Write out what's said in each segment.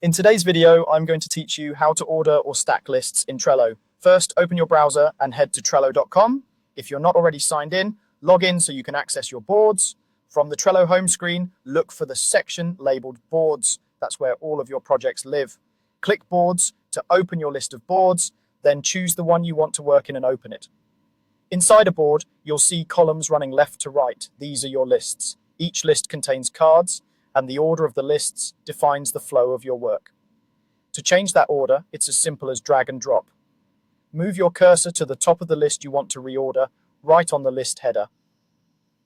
In today's video, I'm going to teach you how to order or stack lists in Trello. First, open your browser and head to Trello.com. If you're not already signed in, log in so you can access your boards. From the Trello home screen, look for the section labeled Boards. That's where all of your projects live. Click Boards to open your list of boards, then choose the one you want to work in and open it. Inside a board, you'll see columns running left to right. These are your lists. Each list contains cards, and the order of the lists defines the flow of your work. To change that order, it's as simple as drag and drop. Move your cursor to the top of the list you want to reorder, right on the list header.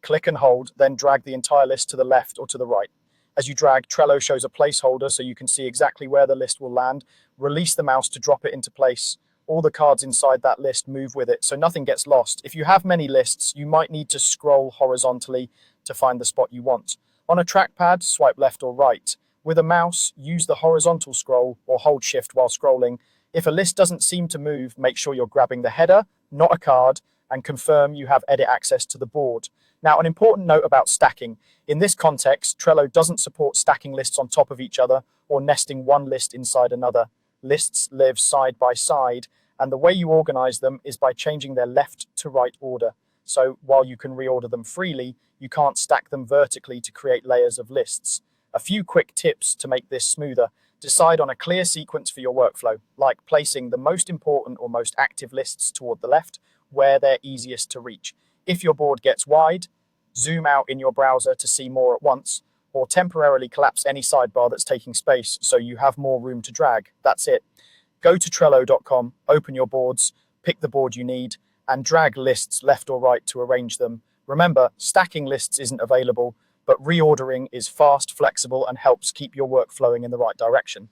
Click and hold, then drag the entire list to the left or to the right. As you drag, Trello shows a placeholder so you can see exactly where the list will land. Release the mouse to drop it into place. All the cards inside that list move with it, so nothing gets lost. If you have many lists, you might need to scroll horizontally to find the spot you want. On a trackpad, swipe left or right. With a mouse, use the horizontal scroll or hold shift while scrolling. If a list doesn't seem to move, make sure you're grabbing the header, not a card, and confirm you have edit access to the board. Now, an important note about stacking. In this context, Trello doesn't support stacking lists on top of each other or nesting one list inside another. Lists live side by side, and the way you organize them is by changing their left to right order. So while you can reorder them freely, you can't stack them vertically to create layers of lists. A few quick tips to make this smoother. Decide on a clear sequence for your workflow, like placing the most important or most active lists toward the left, where they're easiest to reach. If your board gets wide, zoom out in your browser to see more at once, or temporarily collapse any sidebar that's taking space so you have more room to drag. That's it. Go to Trello.com, open your boards, pick the board you need, and drag lists left or right to arrange them. Remember, stacking lists isn't available, but reordering is fast, flexible, and helps keep your work flowing in the right direction.